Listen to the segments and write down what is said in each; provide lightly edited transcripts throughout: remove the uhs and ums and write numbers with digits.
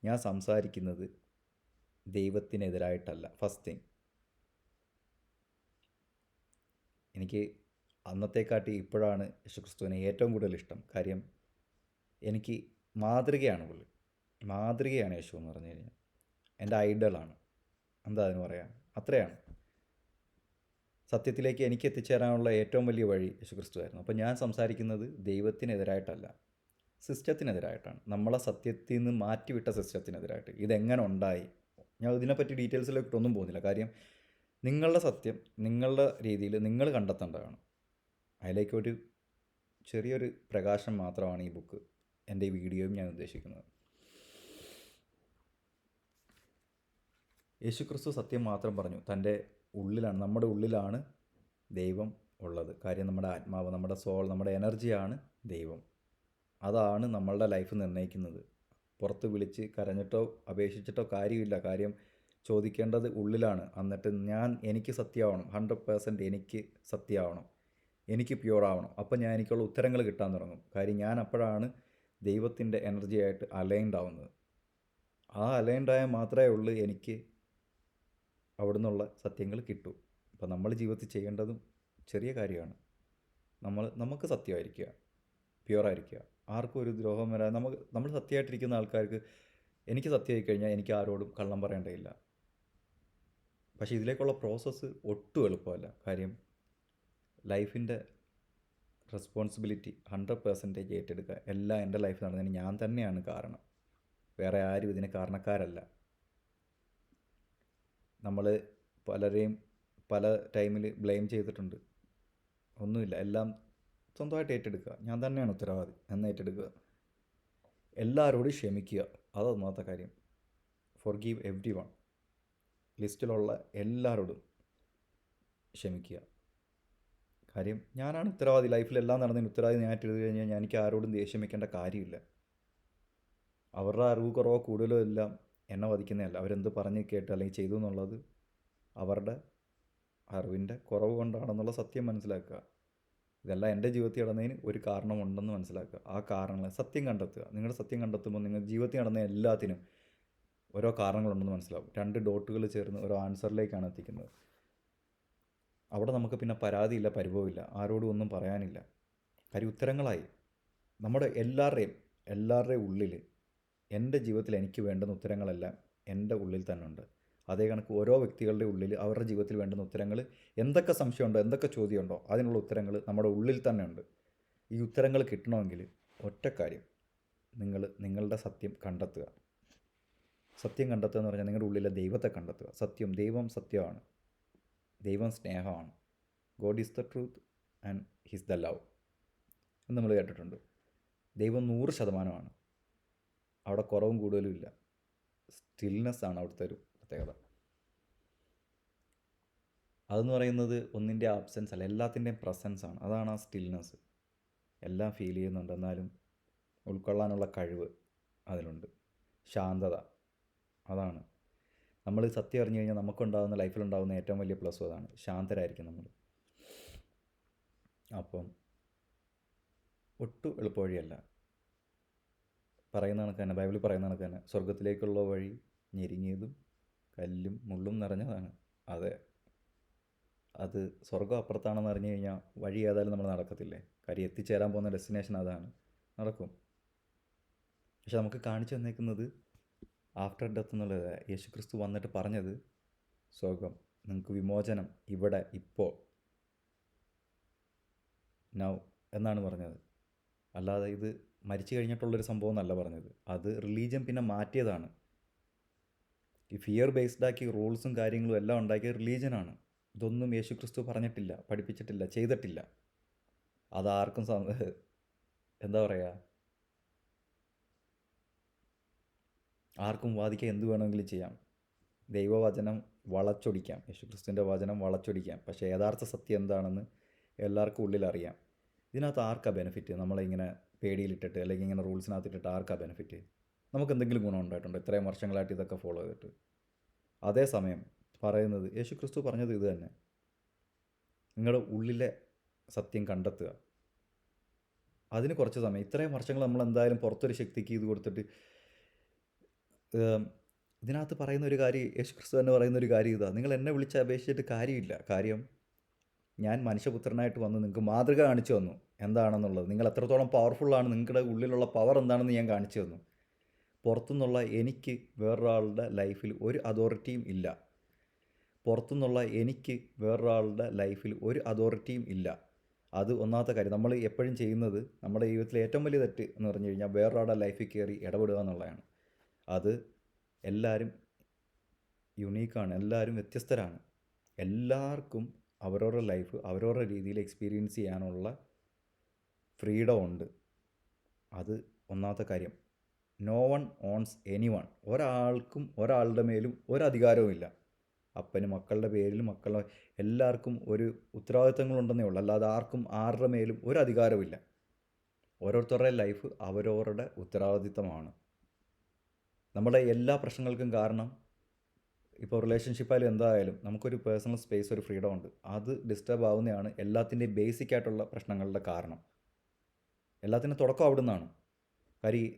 ഞാൻ സംസാരിക്കുന്നത് ദൈവത്തിനെതിരായിട്ടല്ല. First thing, എനിക്ക് അന്നത്തെക്കാട്ടി ഇപ്പോഴാണ് യേശുക്രിസ്തുവിനെ ഏറ്റവും കൂടുതൽ ഇഷ്ടം. കാര്യം എനിക്ക് മാതൃകയാണ് പുള്ളി. മാതൃകയാണ് യേശു എന്ന് പറഞ്ഞു കഴിഞ്ഞാൽ. എൻ്റെ ഐഡലാണ്. എന്താ അതിന് പറയാം, അത്രയാണ്. സത്യത്തിലേക്ക് എനിക്ക് എത്തിച്ചേരാനുള്ള ഏറ്റവും വലിയ വഴി യേശുക്രിസ്തുവായിരുന്നു. അപ്പോൾ ഞാൻ സംസാരിക്കുന്നത് ദൈവത്തിനെതിരായിട്ടല്ല, സിസ്റ്റത്തിനെതിരായിട്ടാണ്. നമ്മളെ സത്യത്തിൽ നിന്ന് മാറ്റിവിട്ട സിസ്റ്റത്തിനെതിരായിട്ട്. ഇതെങ്ങനെ ഉണ്ടായി, ഞാൻ ഇതിനെപ്പറ്റി ഡീറ്റെയിൽസിലേക്കൊന്നും പോകുന്നില്ല. കാര്യം നിങ്ങളുടെ സത്യം നിങ്ങളുടെ രീതിയിൽ നിങ്ങൾ കണ്ടെത്തേണ്ടതാണ്. അതിലേക്കൊരു ചെറിയൊരു പ്രകാശം മാത്രമാണ് ഈ ബുക്ക്, എൻ്റെ ഈ വീഡിയോയും ഞാൻ ഉദ്ദേശിക്കുന്നത്. യേശുക്രിസ്തു സത്യം മാത്രം പറഞ്ഞു. തൻ്റെ ഉള്ളിലാണ്, നമ്മുടെ ഉള്ളിലാണ് ദൈവം ഉള്ളത്. കാര്യം നമ്മുടെ ആത്മാവ്, നമ്മുടെ സോൾ, നമ്മുടെ എനർജിയാണ് ദൈവം. അതാണ് നമ്മളുടെ ലൈഫ് നിർണ്ണയിക്കുന്നത്. പുറത്ത് വിളിച്ച് കരഞ്ഞിട്ടോ അപേക്ഷിച്ചിട്ടോ കാര്യമില്ല. കാര്യം ചോദിക്കേണ്ടത് ഉള്ളിലാണ്. എന്നിട്ട് എനിക്ക് സത്യമാവണം, 100% എനിക്ക് സത്യമാവണം, എനിക്ക് പ്യൂർ ആവണം. അപ്പം ഞാൻ എനിക്കുള്ള ഉത്തരങ്ങൾ കിട്ടാൻ തുടങ്ങും. കാര്യം ഞാൻ അപ്പോഴാണ് ദൈവത്തിൻ്റെ എനർജിയായിട്ട് അലൈൻഡ് ആവുന്നത്. ആ അലൈൻഡായാൽ മാത്രമേ ഉള്ളൂ എനിക്ക് അവിടെ നിന്നുള്ള സത്യങ്ങൾ കിട്ടൂ. അപ്പോൾ നമ്മൾ ജീവിതത്തിൽ ചെയ്യേണ്ടതും ചെറിയ കാര്യമാണ്. നമുക്ക് സത്യമായിരിക്കുക, പ്യുവറായിരിക്കുക. ആർക്കും ഒരു ദ്രോഹം വരാതെ നമ്മൾ സത്യമായിട്ടിരിക്കുന്ന ആൾക്കാർക്ക്, എനിക്ക് സത്യമായി കഴിഞ്ഞാൽ എനിക്ക് ആരോടും കള്ളം പറയേണ്ടതില്ല. പക്ഷേ ഇതിലേക്കുള്ള പ്രോസസ്സ് ഒട്ടും എളുപ്പമല്ല. കാര്യം ലൈഫിൻ്റെ റെസ്പോൺസിബിലിറ്റി 100% ഏറ്റെടുക്കുക. എല്ലാം എൻ്റെ ലൈഫ് നടന്നതിന് ഞാൻ തന്നെയാണ് കാരണം, വേറെ ആരും ഇതിന് കാരണക്കാരല്ല. നമ്മൾ പലരെയും പല ടൈമിൽ ബ്ലെയിം ചെയ്തിട്ടുണ്ട്. ഒന്നുമില്ല, എല്ലാം സ്വന്തമായിട്ട് ഏറ്റെടുക്കുക. ഞാൻ തന്നെയാണ് ഉത്തരവാദി എന്ന് ഏറ്റെടുക്കുക. എല്ലാവരോടും ക്ഷമിക്കുക, അതൊന്നാമത്തെ കാര്യം. Forgive every one. ലിസ്റ്റിലുള്ള എല്ലാവരോടും ക്ഷമിക്കുക. കാര്യം ഞാനാണ് ഉത്തരവാദി. ലൈഫിലെല്ലാം നടന്നതിന് ഉത്തരവാദി ഞാൻ ഏറ്റെടുത്ത് കഴിഞ്ഞാൽ എനിക്ക് ആരോടും ദേഷ്യം വയ്ക്കേണ്ട കാര്യമില്ല. അവരുടെ അറിവ് കുറവോ കൂടുതലോ എല്ലാം എന്നെ വധിക്കുന്നതല്ല. അവരെന്ത് പറഞ്ഞ് കേട്ട് അല്ലെങ്കിൽ ചെയ്തു എന്നുള്ളത് അവരുടെ അറിവിൻ്റെ കുറവ് കൊണ്ടാണെന്നുള്ള സത്യം മനസ്സിലാക്കുക. ഇതെല്ലാം എൻ്റെ ജീവിതത്തിൽ നടന്നതിന് ഒരു കാരണമുണ്ടെന്ന് മനസ്സിലാക്കുക. ആ കാരണങ്ങൾ സത്യം കണ്ടെത്തുക. നിങ്ങളുടെ സത്യം കണ്ടെത്തുമ്പോൾ നിങ്ങൾ ജീവിതത്തിൽ നടന്ന എല്ലാത്തിനും ഓരോ കാരണങ്ങളുണ്ടെന്ന് മനസ്സിലാവും. 2 ഡോട്ടുകൾ ചേർന്ന് ഓരോ ആൻസറിലേക്കാണ് എത്തിക്കുന്നത്. അവിടെ നമുക്ക് പിന്നെ പരാതിയില്ല, പരിഭവമില്ല, ആരോടും ഒന്നും പറയാനില്ല. കാര്യം ഉത്തരങ്ങളായി. നമ്മുടെ എല്ലാവരുടെയും ഉള്ളിൽ, എൻ്റെ ജീവിതത്തിൽ എനിക്ക് വേണ്ടുന്ന ഉത്തരങ്ങളെല്ലാം എൻ്റെ ഉള്ളിൽ തന്നെ ഉണ്ട്. അതേ കണക്ക് ഓരോ വ്യക്തികളുടെ ഉള്ളിൽ അവരുടെ ജീവിതത്തിൽ വേണ്ടുന്ന ഉത്തരങ്ങൾ, എന്തൊക്കെ സംശയമുണ്ടോ, എന്തൊക്കെ ചോദ്യമുണ്ടോ, അതിനുള്ള ഉത്തരങ്ങൾ നമ്മുടെ ഉള്ളിൽ തന്നെ ഉണ്ട്. ഈ ഉത്തരങ്ങൾ കിട്ടണമെങ്കിൽ ഒറ്റ കാര്യം, നിങ്ങളുടെ സത്യം കണ്ടെത്തുക. സത്യം കണ്ടെത്തുക എന്ന് പറഞ്ഞാൽ നിങ്ങളുടെ ഉള്ളിലെ ദൈവത്തെ കണ്ടെത്തുക. ദൈവം സത്യമാണ്, ദൈവം സ്നേഹമാണ്. God is the truth and his the love എന്ന് നമ്മൾ കേട്ടിട്ടുണ്ട്. ദൈവം 100%. അവിടെ കുറവും കൂടുതലും ഇല്ല. സ്റ്റിൽനെസ് ആണ് അവിടുത്തെ ഒരു പ്രത്യേകത. അതെന്ന് പറയുന്നത് ഒന്നിൻ്റെ ആബ്സെൻസ് അല്ല, എല്ലാത്തിൻ്റെയും പ്രസൻസ് ആണ്. അതാണ് ആ സ്റ്റിൽനെസ്. എല്ലാം ഫീൽ ചെയ്യുന്നുണ്ട്, എന്നാലും ഉൾക്കൊള്ളാനുള്ള കഴിവ് അതിലുണ്ട്. ശാന്തത, അതാണ് നമ്മൾ സത്യം അറിഞ്ഞു കഴിഞ്ഞാൽ നമുക്കുണ്ടാകുന്ന, ലൈഫിലുണ്ടാകുന്ന ഏറ്റവും വലിയ പ്ലസ് അതാണ്. ശാന്തരായിരിക്കും നമ്മൾ. അപ്പം ഒട്ടും എളുപ്പവഴിയല്ല. പറയുന്ന കണക്ക് തന്നെ, ബൈബിളിൽ പറയുന്ന കണക്ക് തന്നെ, സ്വർഗത്തിലേക്കുള്ള വഴി ഞെരുങ്ങിയതും കല്ലും മുള്ളും നിറഞ്ഞതാണ്. അത് സ്വർഗം അപ്പുറത്താണെന്ന് അറിഞ്ഞു കഴിഞ്ഞാൽ വഴി ഏതായാലും നമ്മൾ നടക്കത്തില്ലേ. കാര്യം എത്തിച്ചേരാൻ പോകുന്ന ഡെസ്റ്റിനേഷൻ അതാണ്, നടക്കും. പക്ഷെ നമുക്ക് കാണിച്ചു തന്നേക്കുന്നത് ആഫ്റ്റർ ഡെത്ത് എന്നുള്ളത്. യേശുക്രിസ്തു വന്നിട്ട് പറഞ്ഞത് സ്വർഗം, നിങ്ങൾക്ക് വിമോചനം ഇവിടെ, ഇപ്പോൾ, നൗ എന്നാണ് പറഞ്ഞത്. അല്ലാതെ ഇത് മരിച്ചു കഴിഞ്ഞിട്ടുള്ളൊരു സംഭവം എന്നല്ല പറഞ്ഞത്. അത് റിലീജിയൻ പിന്നെ മാറ്റിയതാണ്. ഈ ഫിയർ ബേസ്ഡാക്കി റൂൾസും കാര്യങ്ങളും എല്ലാം ഉണ്ടാക്കിയ റിലീജിയനാണ്. ഇതൊന്നും യേശുക്രിസ്തു പറഞ്ഞിട്ടില്ല, പഠിപ്പിച്ചിട്ടില്ല, ചെയ്തിട്ടില്ല. അതാർക്കും എന്താ പറയുക, ആർക്കും വാദിക്കാൻ എന്ത് വേണമെങ്കിലും ചെയ്യാം. ദൈവവചനം വളച്ചൊടിക്കാം, യേശുക്രിസ്തുവിൻ്റെ വചനം വളച്ചൊടിക്കാം. പക്ഷേ യഥാർത്ഥ സത്യം എന്താണെന്ന് എല്ലാവർക്കും ഉള്ളിലറിയാം. ഇതിനകത്ത് ആർക്കാണ് ബെനിഫിറ്റ്? നമ്മളിങ്ങനെ പേടിയിലിട്ടിട്ട് അല്ലെങ്കിൽ ഇങ്ങനെ റൂൾസിനകത്തിട്ടിട്ട് ആർക്കാണ് ബെനിഫിറ്റ്? നമുക്ക് എന്തെങ്കിലും ഗുണം ഉണ്ടായിട്ടുണ്ടോ ഇത്രയും വർഷങ്ങളായിട്ട് ഇതൊക്കെ ഫോളോ ചെയ്തിട്ട്? അതേസമയം പറയുന്നത് യേശുക്രിസ്തു പറഞ്ഞത് ഇത് തന്നെ, നിങ്ങളുടെ ഉള്ളിലെ സത്യം കണ്ടെത്തുക. അതിന് കുറച്ച് സമയം, ഇത്രയും വർഷങ്ങൾ നമ്മൾ എന്തായാലും പുറത്തൊരു ശക്തിക്ക് ഇത് കൊടുത്തിട്ട് ഏം, ഇതിനകത്ത് പറയുന്ന ഒരു കാര്യം, യേശു ക്രിസ്തു തന്നെ പറയുന്ന ഒരു കാര്യം ഇതാ: നിങ്ങൾ എന്നെ വിളിച്ച് അപേക്ഷിച്ചിട്ട് കാര്യമില്ല. കാര്യം ഞാൻ മനുഷ്യപുത്രനായിട്ട് വന്ന് നിങ്ങൾക്ക് മാതൃക കാണിച്ചു തന്നു എന്താണെന്നുള്ളത്. നിങ്ങൾ എത്രത്തോളം പവർഫുള്ളാണ്, നിങ്ങളുടെ ഉള്ളിലുള്ള പവർ എന്താണെന്ന് ഞാൻ കാണിച്ചു തന്നു. പുറത്തുനിന്നുള്ള എനിക്ക് വേറൊരാളുടെ ലൈഫിൽ ഒരു അതോറിറ്റിയും ഇല്ല. പുറത്തുനിന്നുള്ള എനിക്ക് വേറൊരാളുടെ ലൈഫിൽ ഒരു അതോറിറ്റിയും ഇല്ല. അത് ഒന്നാമത്തെ കാര്യം. നമ്മൾ എപ്പോഴും ചെയ്യുന്നത്, നമ്മുടെ ജീവിതത്തിലെ ഏറ്റവും വലിയ തെറ്റ് എന്ന് പറഞ്ഞു കഴിഞ്ഞാൽ വേറൊരാളുടെ ലൈഫിൽ കയറി ഇടപെടുക എന്നുള്ളതാണ്. അത് എല്ലാവരും യുണീക്കാണ്, എല്ലാവരും വ്യത്യസ്തരാണ്. എല്ലാവർക്കും അവരവരുടെ ലൈഫ് അവരവരുടെ രീതിയിൽ എക്സ്പീരിയൻസ് ചെയ്യാനുള്ള ഫ്രീഡം ഉണ്ട്. അത് ഒന്നാമത്തെ കാര്യം. No one owns any one. ഒരാൾക്കും ഒരാളുടെ മേലും ഒരധികാരവുമില്ല. അപ്പന് മക്കളുടെ പേരിൽ മക്കളുടെ എല്ലാവർക്കും ഒരു ഉത്തരവാദിത്തങ്ങളുണ്ടെന്നേ ഉള്ളൂ. അല്ലാതെ ആർക്കും ആരുടെ മേലും ഒരു അധികാരവുമില്ല. ഓരോരുത്തരുടെ ലൈഫ് അവരവരുടെ ഉത്തരവാദിത്തമാണ്. നമ്മുടെ എല്ലാ പ്രശ്നങ്ങൾക്കും കാരണം, ഇപ്പോൾ റിലേഷൻഷിപ്പായാലും എന്തായാലും നമുക്കൊരു പേഴ്സണൽ സ്പേസ്, ഒരു ഫ്രീഡം ഉണ്ട്. അത് ഡിസ്റ്റർബ് ആവുന്നതാണ് എല്ലാത്തിൻ്റെയും ബേസിക് ആയിട്ടുള്ള പ്രശ്നങ്ങളുടെ കാരണം. എല്ലാത്തിനും തുടക്കം അവിടെ നിന്നാണ്. കാര്യം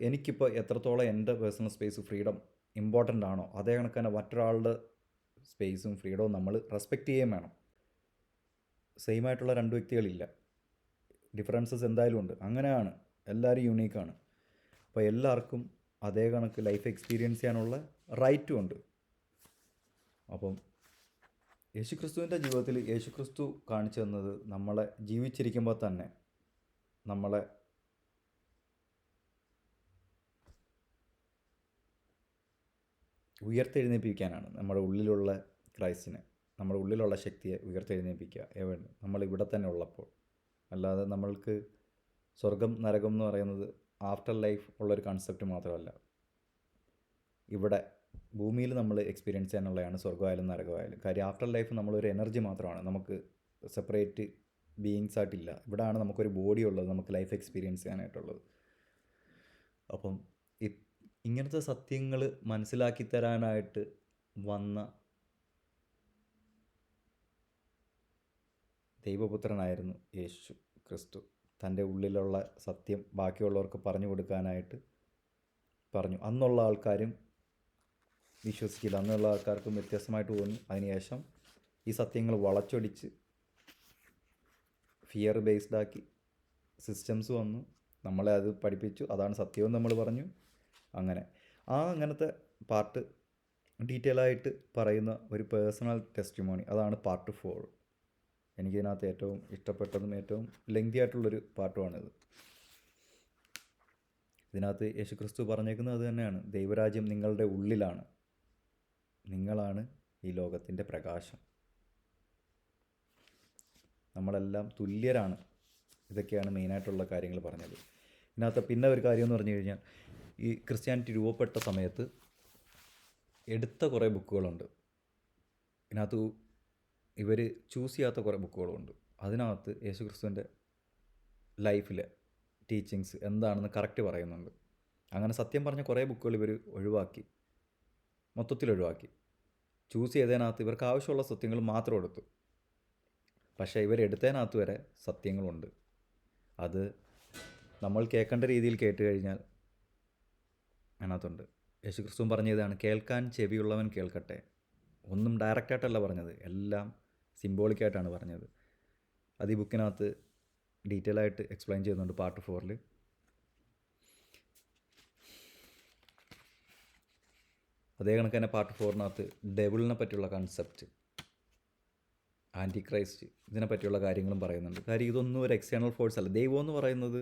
എനിക്കിപ്പോൾ എത്രത്തോളം എൻ്റെ പേഴ്സണൽ സ്പേസ്, ഫ്രീഡം ഇമ്പോർട്ടൻ്റ് ആണോ, അതേ കണക്ക് തന്നെ മറ്റൊരാളുടെ സ്പേസും ഫ്രീഡവും നമ്മൾ റെസ്പെക്റ്റ് ചെയ്യുകയും വേണം. സെയിം ആയിട്ടുള്ള രണ്ട് വ്യക്തികളില്ല, ഡിഫറൻസസ് എന്തായാലും ഉണ്ട്. അങ്ങനെയാണ്, എല്ലാവരും യൂണീക്കാണ്. അപ്പോൾ എല്ലാവർക്കും അതേ കണക്ക് ലൈഫ് എക്സ്പീരിയൻസ് ചെയ്യാനുള്ള റൈറ്റും ഉണ്ട്. അപ്പം യേശുക്രിസ്തുവിൻ്റെ ജീവിതത്തിൽ യേശുക്രിസ്തു കാണിച്ചു തന്നത്, നമ്മളെ ജീവിച്ചിരിക്കുമ്പോൾ തന്നെ നമ്മളെ ഉയർത്തെഴുന്നേൽപ്പിക്കാനാണ്. നമ്മുടെ ഉള്ളിലുള്ള ക്രൈസ്റ്റിനെ, നമ്മുടെ ഉള്ളിലുള്ള ശക്തിയെ ഉയർത്തെഴുന്നേൽപ്പിക്കുക നമ്മളിവിടെ തന്നെ ഉള്ളപ്പോൾ. അല്ലാതെ നമ്മൾക്ക് സ്വർഗം നരകം എന്ന് പറയുന്നത് ആഫ്റ്റർ ലൈഫ് ഉള്ളൊരു കൺസെപ്റ്റ് മാത്രമല്ല. ഇവിടെ ഭൂമിയിൽ നമ്മൾ എക്സ്പീരിയൻസ് ചെയ്യാനുള്ളതാണ് സ്വർഗമായാലും നരകമായാലും. കാര്യം ആഫ്റ്റർ ലൈഫ് നമ്മളൊരു എനർജി മാത്രമാണ്, നമുക്ക് സെപ്പറേറ്റ് ബീയിങ്സ് ആയിട്ടില്ല. ഇവിടെയാണ് നമുക്കൊരു ബോഡി ഉള്ളത്, നമുക്ക് ലൈഫ് എക്സ്പീരിയൻസ് ചെയ്യാനായിട്ടുള്ളത്. അപ്പം ഇങ്ങനത്തെ സത്യങ്ങൾ മനസ്സിലാക്കി തരാനായിട്ട് വന്ന ദൈവപുത്രനായിരുന്നു യേശു ക്രിസ്തു. തൻ്റെ ഉള്ളിലുള്ള സത്യം ബാക്കിയുള്ളവർക്ക് പറഞ്ഞു കൊടുക്കാനായിട്ട് പറഞ്ഞു. അന്നുള്ള ആൾക്കാരും വിശ്വസിക്കില്ല, അന്നുള്ള ആൾക്കാർക്കും വ്യത്യസ്തമായിട്ട് തോന്നി. അതിനുശേഷം ഈ സത്യങ്ങൾ വളച്ചൊടിച്ച് ഫിയർ ബേസ്ഡാക്കി സിസ്റ്റംസ് വന്നു, നമ്മളെ അത് പഠിപ്പിച്ചു. അതാണ് സത്യമെന്ന് നമ്മൾ പറഞ്ഞു. അങ്ങനത്തെ പാർട്ട് ഡീറ്റെയിൽ ആയിട്ട് പറയുന്ന ഒരു പേഴ്സണൽ ടെസ്റ്റിമോണി, അതാണ് പാർട്ട് 4. എനിക്കിതിനകത്ത് ഏറ്റവും ഇഷ്ടപ്പെട്ടതും ഏറ്റവും ലെങ്തി ആയിട്ടുള്ളൊരു പാർട്ടുമാണിത്. ഇതിനകത്ത് യേശുക്രിസ്തു പറഞ്ഞേക്കുന്നത് അത് തന്നെയാണ്: ദൈവരാജ്യം നിങ്ങളുടെ ഉള്ളിലാണ്, നിങ്ങളാണ് ഈ ലോകത്തിൻ്റെ പ്രകാശം, നമ്മളെല്ലാം തുല്യരാണ്. ഇതൊക്കെയാണ് മെയിനായിട്ടുള്ള കാര്യങ്ങൾ പറഞ്ഞത്. ഇതിനകത്ത് പിന്നെ ഒരു കാര്യം എന്ന് പറഞ്ഞു കഴിഞ്ഞാൽ, ഈ ക്രിസ്ത്യാനിറ്റി രൂപപ്പെട്ട സമയത്ത് എടുത്ത കുറേ ബുക്കുകളുണ്ട്. ഇതിനകത്ത് ഇവർ ചൂസ് ചെയ്യാത്ത കുറേ ബുക്കുകളുമുണ്ട്. അതിനകത്ത് യേശുക്രിസ്തുവിൻ്റെ ലൈഫിലെ ടീച്ചിങ്സ് എന്താണെന്ന് കറക്റ്റ് പറയുന്നുണ്ട്. അങ്ങനെ സത്യം പറഞ്ഞ കുറേ ബുക്കുകൾ ഇവർ മൊത്തത്തിൽ ഒഴിവാക്കി. ചൂസ് ചെയ്തതിനകത്ത് ഇവർക്ക് ആവശ്യമുള്ള സത്യങ്ങൾ മാത്രം എടുത്തു. പക്ഷേ ഇവരെടുത്തതിനകത്ത് വരെ സത്യങ്ങളുണ്ട്. അത് നമ്മൾ കേൾക്കേണ്ട രീതിയിൽ കേട്ട് കഴിഞ്ഞാൽ അതിനകത്തുണ്ട്. യേശുക്രിസ്തു പറഞ്ഞതാണ്: കേൾക്കാൻ ചെവിയുള്ളവൻ കേൾക്കട്ടെ. ഒന്നും ഡയറക്റ്റായിട്ടല്ല പറഞ്ഞത്, എല്ലാം സിംബോളിക്കായിട്ടാണ് പറഞ്ഞത്. അത് ഈ ബുക്കിനകത്ത് ഡീറ്റെയിൽ ആയിട്ട് എക്സ്പ്ലെയിൻ ചെയ്യുന്നുണ്ട് പാർട്ട് 4. അതേ കണക്ക് തന്നെ പാർട്ട് 4 ഡെവിളിനെ പറ്റിയുള്ള കൺസെപ്റ്റ്, ആൻറ്റി ക്രൈസ്റ്റ്, ഇതിനെ പറ്റിയുള്ള കാര്യങ്ങളും പറയുന്നുണ്ട്. കാര്യം ഇതൊന്നും ഒരു എക്സ്റ്റേണൽ ഫോഴ്സ് അല്ല. ദൈവം എന്ന് പറയുന്നത്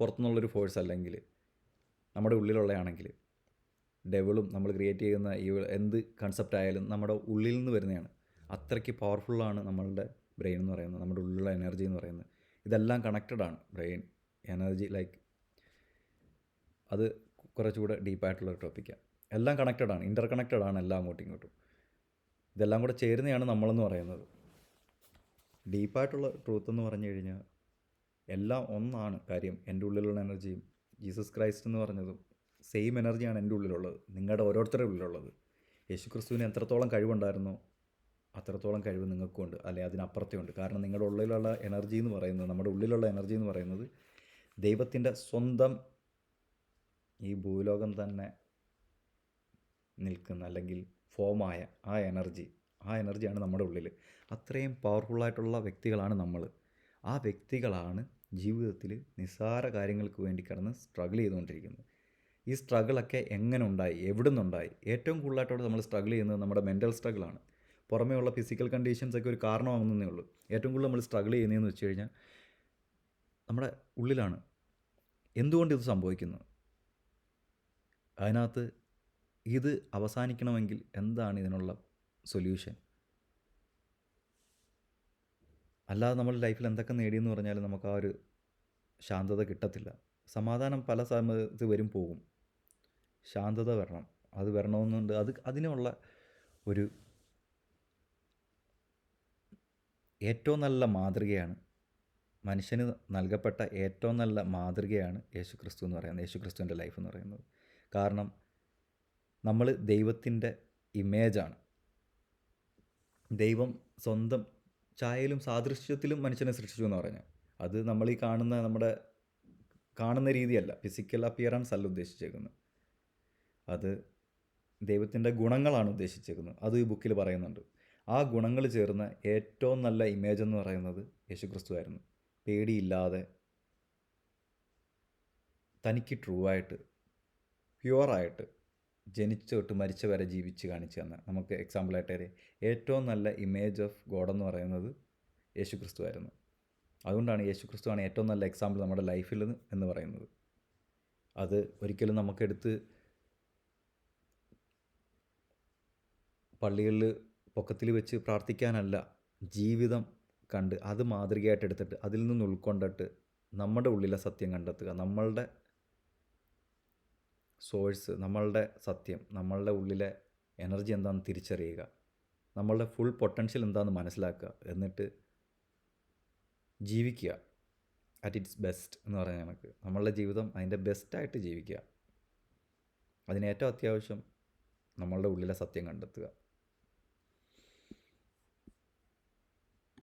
പുറത്തുനിന്നുള്ളൊരു ഫോഴ്സ് അല്ലെങ്കിൽ നമ്മുടെ ഉള്ളിലുള്ളതാണെങ്കിൽ, ഡെവിളും നമ്മൾ ക്രിയേറ്റ് ചെയ്യുന്ന ഈ എന്ത് കൺസെപ്റ്റ് ആയാലും നമ്മുടെ ഉള്ളിൽ നിന്ന് വരുന്നതാണ്. അത്രയ്ക്ക് പവർഫുള്ളാണ് നമ്മളുടെ ബ്രെയിൻ എന്ന് പറയുന്നത്, നമ്മുടെ ഉള്ളിലുള്ള എനർജി എന്ന് പറയുന്നത്. ഇതെല്ലാം കണക്റ്റഡാണ്. ബ്രെയിൻ, എനർജി, അത് കുറച്ചുകൂടെ ഡീപ്പായിട്ടുള്ളൊരു ടോപ്പിക്കാണ്. എല്ലാം കണക്റ്റഡാണ്, ഇൻ്റർ കണക്റ്റഡാണ് എല്ലാം അങ്ങോട്ടും ഇങ്ങോട്ടും. ഇതെല്ലാം കൂടെ ചേരുന്നതാണ് നമ്മളെന്ന് പറയുന്നത്. ഡീപ്പായിട്ടുള്ള ട്രൂത്ത് എന്ന് പറഞ്ഞു കഴിഞ്ഞാൽ എല്ലാം ഒന്നാണ്. കാര്യം എൻ്റെ ഉള്ളിലുള്ള എനർജിയും ജീസസ് ക്രൈസ്റ്റ് എന്ന് പറഞ്ഞതും സെയിം എനർജിയാണ് എൻ്റെ ഉള്ളിലുള്ളത്, നിങ്ങളുടെ ഓരോരുത്തരുടെ ഉള്ളിലുള്ളത്. യേശുക്രിസ്തുവിന് എത്രത്തോളം കഴിവുണ്ടായിരുന്നോ അത്രത്തോളം കഴിവ് നിങ്ങൾക്കുമുണ്ട്, അല്ലെങ്കിൽ അതിനപ്പുറത്തുണ്ട്. കാരണം നിങ്ങളുടെ ഉള്ളിലുള്ള എനർജി എന്ന് പറയുന്നത്, നമ്മുടെ ഉള്ളിലുള്ള എനർജി എന്ന് പറയുന്നത് ദൈവത്തിൻ്റെ സ്വന്തം ഈ ഭൂലോകം തന്നെ നിൽക്കുന്ന അല്ലെങ്കിൽ ഫോമായ ആ എനർജിയാണ് നമ്മുടെ ഉള്ളിൽ. അത്രയും പവർഫുള്ളായിട്ടുള്ള വ്യക്തികളാണ് നമ്മൾ. ആ വ്യക്തികളാണ് ജീവിതത്തിൽ നിസ്സാര കാര്യങ്ങൾക്ക് വേണ്ടി കിടന്ന് സ്ട്രഗിൾ ചെയ്തുകൊണ്ടിരിക്കുന്നത്. ഈ സ്ട്രഗിളൊക്കെ എങ്ങനെ ഉണ്ടായി, എവിടെ നിന്നുണ്ടായി? ഏറ്റവും കൂടുതലായിട്ട് നമ്മൾ സ്ട്രഗിൾ ചെയ്യുന്നത് നമ്മുടെ മെൻ്റൽ സ്ട്രഗിളാണ്. പുറമേ ഉള്ള ഫിസിക്കൽ കണ്ടീഷൻസൊക്കെ ഒരു കാരണമാകുന്നതേ ഉള്ളൂ. ഏറ്റവും കൂടുതൽ നമ്മൾ സ്ട്രഗിൾ ചെയ്യുന്നതെന്ന് വെച്ച് കഴിഞ്ഞാൽ നമ്മുടെ ഉള്ളിലാണ്. എന്തുകൊണ്ട് ഇത് സംഭവിക്കുന്നു? അതിനകത്ത് ഇത് അവസാനിക്കണമെങ്കിൽ എന്താണ് ഇതിനുള്ള സൊല്യൂഷൻ? അല്ലാതെ നമ്മൾ ലൈഫിൽ എന്തൊക്കെ നേടിയെന്ന് പറഞ്ഞാലും നമുക്ക് ആ ഒരു ശാന്തത കിട്ടത്തില്ല. സമാധാനം പല സമയത്ത് വരും പോകും. ശാന്തത വരണം. അത് വരണമെന്നുണ്ട്. അതിനുള്ള ഒരു ഏറ്റവും നല്ല മാതൃകയാണ്, മനുഷ്യന് നൽകപ്പെട്ട ഏറ്റവും നല്ല മാതൃകയാണ് യേശുക്രിസ്തു എന്ന് പറയുന്നത്, യേശുക്രിസ്തുവിൻ്റെ ലൈഫ് എന്ന് പറയുന്നത്. കാരണം നമ്മൾ ദൈവത്തിൻ്റെ ഇമേജാണ്. ദൈവം സ്വന്തം ഛായയിലും സാദൃശ്യത്തിലും മനുഷ്യനെ സൃഷ്ടിച്ചു എന്ന് പറഞ്ഞാൽ അത് നമ്മൾ ഈ കാണുന്ന രീതിയല്ല, ഫിസിക്കൽ അപ്പിയറൻസ് അല്ല ഉദ്ദേശിച്ചേക്കുന്നത്. അത് ദൈവത്തിൻ്റെ ഗുണങ്ങളാണ് ഉദ്ദേശിച്ചേക്കുന്നത്. അത് ഈ ബുക്കിൽ പറയുന്നുണ്ട്. ആ ഗുണങ്ങൾ ചേർന്ന ഏറ്റവും നല്ല ഇമേജ് എന്ന് പറയുന്നത് യേശുക്രിസ്തു ആയിരുന്നു. പേടിയില്ലാതെ തനിക്ക് ട്രൂ ആയിട്ട് പ്യുവറായിട്ട് ജനിച്ചു തൊട്ട് മരിച്ച വരെ ജീവിച്ച് കാണിച്ചു തന്ന, നമുക്ക് എക്സാമ്പിളായിട്ട് ഏറ്റവും നല്ല ഇമേജ് ഓഫ് ഗോഡ് എന്ന് പറയുന്നത് യേശുക്രിസ്തു ആയിരുന്നു. അതുകൊണ്ടാണ് യേശുക്രിസ്തുവാണ് ഏറ്റവും നല്ല എക്സാമ്പിൾ നമ്മുടെ ലൈഫിൽ എന്ന് പറയുന്നത്. അത് ഒരിക്കലും നമുക്കെടുത്ത് പള്ളികളിൽ പൊക്കത്തിൽ വെച്ച് പ്രാർത്ഥിക്കാനല്ല, ജീവിതം കണ്ട് അത് മാതൃകയായിട്ട് എടുത്തിട്ട് അതിൽ നിന്ന് ഉൾക്കൊണ്ടിട്ട് നമ്മുടെ ഉള്ളിലെ സത്യം കണ്ടെത്തുക. നമ്മളുടെ സോഴ്സ്, നമ്മളുടെ സത്യം, നമ്മളുടെ ഉള്ളിലെ എനർജി എന്താണെന്ന് തിരിച്ചറിയുക, നമ്മളുടെ ഫുൾ പൊട്ടൻഷ്യൽ എന്താണെന്ന് മനസ്സിലാക്കുക, എന്നിട്ട് ജീവിക്കുക അറ്റ് ഇറ്റ്സ് ബെസ്റ്റ് എന്ന് പറഞ്ഞ കണക്ക് നമ്മളുടെ ജീവിതം അതിൻ്റെ ബെസ്റ്റായിട്ട് ജീവിക്കുക. അതിന് ഏറ്റവും അത്യാവശ്യം നമ്മളുടെ ഉള്ളിലെ സത്യം കണ്ടെത്തുക.